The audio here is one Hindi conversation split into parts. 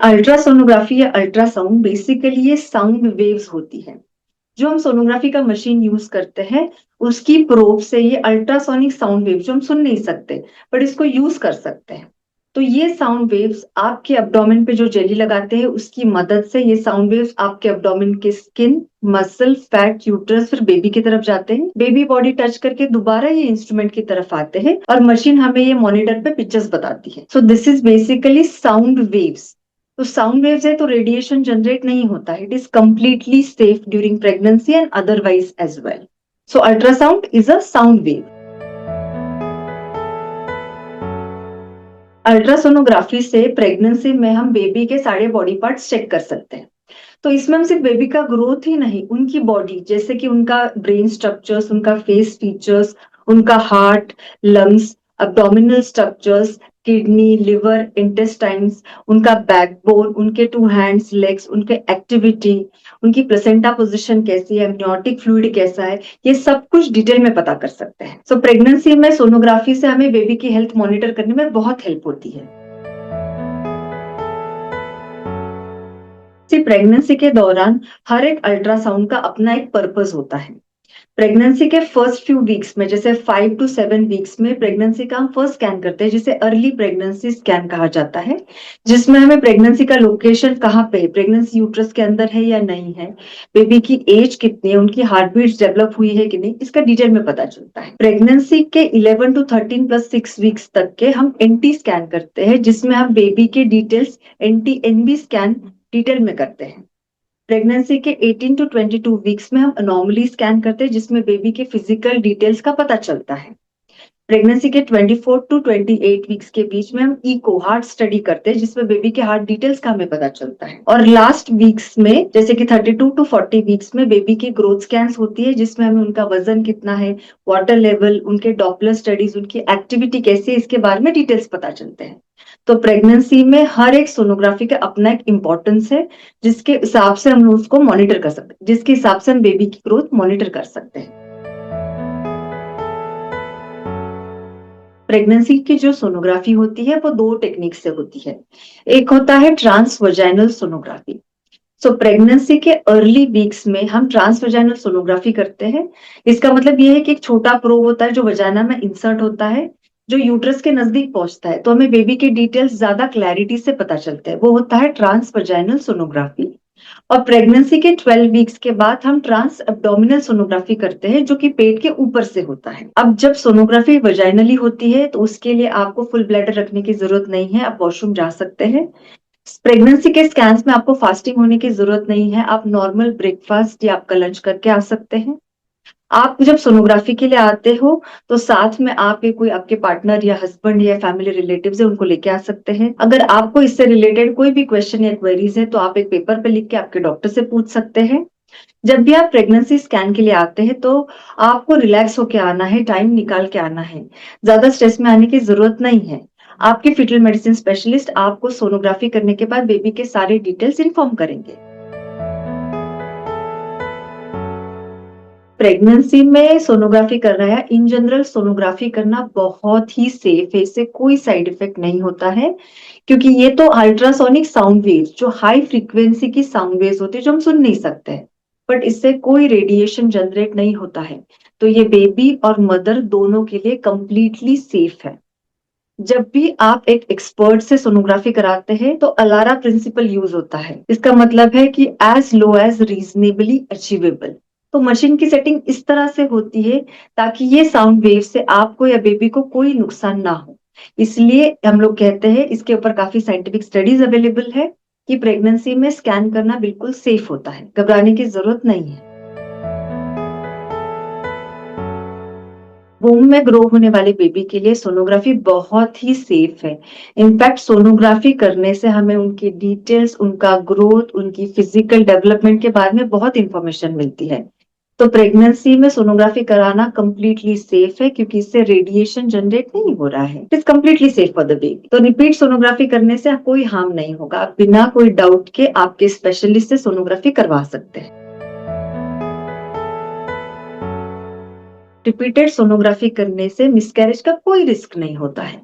अल्ट्रासोनोग्राफी या अल्ट्रासाउंड बेसिकली ये साउंड वेव्स होती है। जो हम सोनोग्राफी का मशीन यूज करते हैं उसकी प्रोब से ये अल्ट्रासोनिक साउंड वेव जो हम सुन नहीं सकते बट इसको यूज कर सकते हैं। तो ये साउंड वेव्स आपके एब्डोमेन पे जो जेली लगाते हैं उसकी मदद से ये साउंड वेव्स आपके एब्डोमेन के स्किन, मसल, फैट, यूट्रस फिर बेबी की तरफ जाते हैं। बेबी बॉडी टच करके दोबारा ये इंस्ट्रूमेंट की तरफ आते हैं और मशीन हमें ये मॉनिटर पे पिक्चर्स बताती है। So this is basically sound waves. तो साउंड वेव्स है तो रेडिएशन जनरेट नहीं होता है। It is completely safe during pregnancy and otherwise as well. So ultrasound is a sound wave. Ultrasonography से प्रेगनेंसी में हम बेबी के सारे बॉडी पार्ट्स चेक कर सकते हैं। तो इसमें हम सिर्फ बेबी का ग्रोथ ही नहीं, उनकी बॉडी जैसे कि उनका ब्रेन स्ट्रक्चर्स, उनका फेस फीचर्स, उनका heart, lungs, abdominal structures, kidney, liver, intestines, उनका बैकबोन, उनके 2 हैंड्स, लेग्स, उनके एक्टिविटी, उनकी प्लेसेंटा पोजीशन कैसी है, एमनियोटिक फ्लूइड कैसा है, ये सब कुछ डिटेल में पता कर सकते हैं। सो प्रेगनेंसी में सोनोग्राफी से हमें बेबी की हेल्थ मॉनिटर करने में बहुत हेल्प होती है। प्रेगनेंसी के दौरान हर एक अल्ट्रासाउंड का अपना एक पर्पस होता है। प्रेगनेंसी के फर्स्ट फ्यू वीक्स में जैसे 5 to 7 वीक्स में प्रेगनेंसी का हम फर्स्ट स्कैन करते हैं जिसे अर्ली प्रेगनेंसी स्कैन कहा जाता है, जिसमें हमें प्रेगनेंसी का लोकेशन कहाँ पे है, प्रेगनेंसी यूट्रस के अंदर है या नहीं है, बेबी की एज कितनी है, उनकी हार्ट बीट डेवलप हुई है कि नहीं, इसका डिटेल में पता चलता है। प्रेगनेंसी के 11 to 13 + 6 वीक्स तक के हम एनटी स्कैन करते हैं जिसमें हम बेबी के details NT NB scan detail में करते हैं। प्रेगनेंसी के 18 to 22 वीक्स में हम अनोमली स्कैन करते हैं जिसमें बेबी के फिजिकल डिटेल्स का पता चलता है। प्रेगनेंसी के 24 to 28 वीक्स के बीच में हम इको हार्ट स्टडी करते हैं जिसमें बेबी के हार्ट डिटेल्स का हमें पता चलता है। और लास्ट वीक्स में जैसे कि 32 to 40 वीक्स में बेबी की ग्रोथ स्कैन्स होती है जिसमें हमें उनका वजन कितना है, वाटर लेवल, उनके डॉपलर स्टडीज, उनकी एक्टिविटी कैसी है, इसके बारे में डिटेल्स पता चलते हैं। तो प्रेगनेंसी में हर एक सोनोग्राफी का अपना एक इम्पोर्टेंस है जिसके हिसाब से हम उसको मॉनिटर कर सकते हैं, जिसके हिसाब से हम बेबी की ग्रोथ मॉनिटर कर सकते हैं। प्रेगनेंसी की जो सोनोग्राफी होती है वो 2 टेक्निक से होती है। एक होता है ट्रांसवजाइनल सोनोग्राफी। सो प्रेगनेंसी के अर्ली वीक्स में हम ट्रांसवजाइनल सोनोग्राफी करते हैं। इसका मतलब ये है कि एक छोटा प्रोब होता है जो वजाना में इंसर्ट होता है, जो यूट्रस के नजदीक पहुंचता है तो हमें बेबी के डिटेल्स ज्यादा क्लैरिटी से पता चलते हैं। वो होता है ट्रांसवजाइनल सोनोग्राफी। और प्रेगनेंसी के 12 वीक्स के बाद हम ट्रांस एब्डोमिनल सोनोग्राफी करते हैं जो कि पेट के ऊपर से होता है। अब जब सोनोग्राफी वजाइनली होती है तो उसके लिए आपको फुल ब्लैडर रखने की जरूरत नहीं है, आप वॉशरूम जा सकते हैं। प्रेगनेंसी के स्कैन्स में आपको फास्टिंग होने की जरूरत नहीं है, आप नॉर्मल ब्रेकफास्ट या आपका लंच करके आ सकते हैं। आप जब सोनोग्राफी के लिए आते हो तो साथ में आप ये कोई आपके पार्टनर या हस्बैंड या फैमिली रिलेटिव्स है उनको लेके आ सकते हैं। अगर आपको इससे रिलेटेड कोई भी क्वेश्चन या क्वेरीज है तो आप एक पेपर पे लिख के आपके डॉक्टर से पूछ सकते हैं। जब भी आप प्रेगनेंसी स्कैन के लिए आते हैं तो आपको रिलैक्स होके आना है, टाइम निकाल के आना है, ज्यादा स्ट्रेस में आने की जरूरत नहीं है। आपके फीटल मेडिसिन स्पेशलिस्ट आपको सोनोग्राफी करने के बाद बेबी के सारे डिटेल्स इन्फॉर्म करेंगे। प्रेगनेंसी में सोनोग्राफी कर रहा है, इन जनरल सोनोग्राफी करना बहुत ही सेफ है, इससे कोई साइड इफेक्ट नहीं होता है क्योंकि ये तो अल्ट्रासोनिक साउंड वेव्स जो हाई फ्रीक्वेंसी की साउंड वेव्स होती है जो हम सुन नहीं सकते हैं, बट इससे कोई रेडिएशन जनरेट नहीं होता है। तो ये बेबी और मदर दोनों के लिए कंप्लीटली सेफ है। जब भी आप एक एक्सपर्ट से सोनोग्राफी कराते हैं तो अलारा प्रिंसिपल यूज होता है। इसका मतलब है कि as low as reasonably achievable. तो मशीन की सेटिंग इस तरह से होती है ताकि ये साउंड वेव से आपको या बेबी को कोई नुकसान ना हो। इसलिए हम लोग कहते हैं, इसके ऊपर काफी साइंटिफिक स्टडीज अवेलेबल है कि प्रेगनेंसी में स्कैन करना बिल्कुल सेफ होता है, घबराने की जरूरत नहीं है। वूम में ग्रो होने वाले बेबी के लिए सोनोग्राफी बहुत ही सेफ है। इनफैक्ट सोनोग्राफी करने से हमें उनकी डिटेल्स, उनका ग्रोथ, उनकी फिजिकल डेवलपमेंट के बारे में बहुत इंफॉर्मेशन मिलती है। तो प्रेगनेंसी में सोनोग्राफी कराना कंप्लीटली सेफ है क्योंकि इससे रेडिएशन जनरेट नहीं हो रहा है। It is completely safe for the baby. तो रिपीट सोनोग्राफी करने से कोई हार्म नहीं होगा, आप बिना कोई डाउट के आपके स्पेशलिस्ट से सोनोग्राफी करवा सकते हैं। रिपीटेड सोनोग्राफी करने से मिसकैरेज का कोई रिस्क नहीं होता है।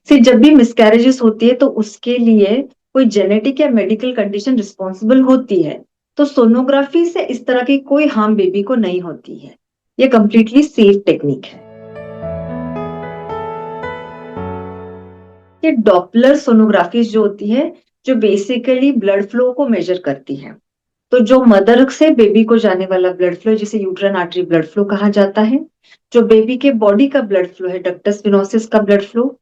सिर्फ जब भी मिसकैरेजेस होती है तो उसके लिए कोई जेनेटिक या मेडिकल कंडीशन रिस्पॉन्सिबल होती है, तो सोनोग्राफी से इस तरह की कोई हार्म बेबी को नहीं होती है। ये कंप्लीटली सेफ टेक्निक है। ये डॉपलर सोनोग्राफी जो होती है, जो बेसिकली ब्लड फ्लो को मेजर करती है। तो जो मदर से बेबी को जाने वाला ब्लड फ्लो, जिसे यूट्राइन आर्टरी ब्लड फ्लो कहा जाता है, जो बेबी के बॉडी का ब्लड फ्लो है, डक्टस वेनोसिस का ब्लड फ्लो,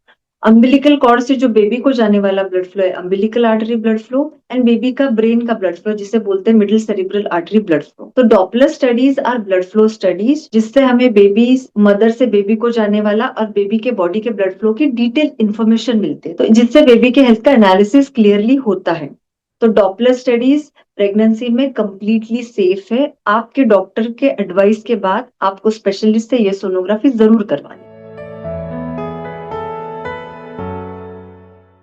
अम्बिलिकल कॉर्ड से जो बेबी को जाने वाला ब्लड फ्लो है, umbilical artery blood flow, and baby का ब्रेन का ब्लड फ्लो, जिसे बोलते हैं middle cerebral artery blood flow. तो Doppler studies or blood flow studies, जिससे हमें बेबी मदर से बेबी को जाने वाला और बेबी के बॉडी के ब्लड फ्लो की डिटेल इंफॉर्मेशन मिलती है, तो जिससे बेबी के हेल्थ का एनालिसिस क्लियरली होता है। तो डॉपलर स्टडीज प्रेगनेंसी में कंप्लीटली सेफ है। आपके डॉक्टर के एडवाइस के बाद आपको स्पेशलिस्ट से ये सोनोग्राफी जरूर करवानी।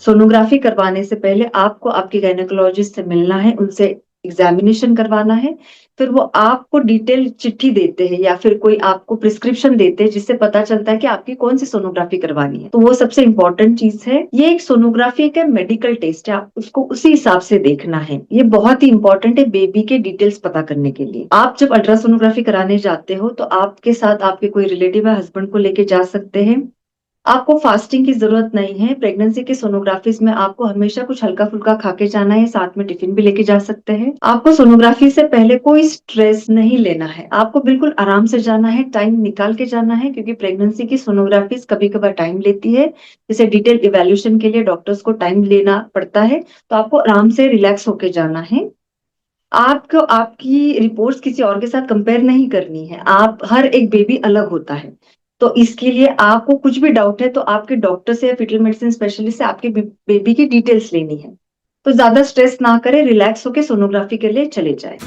सोनोग्राफी करवाने से पहले आपको आपके गायनेकोलॉजिस्ट से मिलना है, उनसे एग्जामिनेशन करवाना है। फिर वो आपको डिटेल चिट्ठी देते हैं या फिर कोई आपको प्रिस्क्रिप्शन देते हैं, जिससे पता चलता है कि आपकी कौन सी सोनोग्राफी करवानी है। तो वो सबसे इंपॉर्टेंट चीज है। ये एक सोनोग्राफी का मेडिकल टेस्ट है, आप उसको उसी हिसाब से देखना है। ये बहुत ही इंपॉर्टेंट है बेबी के डिटेल्स पता करने के लिए। आप जब अल्ट्रासोनोग्राफी कराने जाते हो तो आपके साथ आपके कोई रिलेटिव या हस्बैंड को लेके जा सकते हैं। आपको फास्टिंग की जरूरत नहीं है। प्रेगनेंसी के सोनोग्राफीज में आपको हमेशा कुछ हल्का फुल्का खा के जाना है, साथ में टिफिन भी लेके जा सकते हैं। आपको सोनोग्राफी से पहले कोई स्ट्रेस नहीं लेना है, आपको बिल्कुल आराम से जाना है, टाइम निकाल के जाना है, क्योंकि प्रेगनेंसी की सोनोग्राफीज कभी कभार टाइम लेती है। जैसे डिटेल इवेल्यूशन के लिए डॉक्टर्स को टाइम लेना पड़ता है, तो आपको आराम से रिलैक्स होके जाना है। आपको आपकी रिपोर्ट्स किसी और के साथ कंपेयर नहीं करनी है। आप हर एक बेबी अलग होता है, तो इसके लिए आपको कुछ भी डाउट है तो आपके डॉक्टर से या फीटल मेडिसिन स्पेशलिस्ट से आपके बेबी की डिटेल्स लेनी है। तो ज्यादा स्ट्रेस ना करें, रिलैक्स होकर सोनोग्राफी के लिए चले जाए।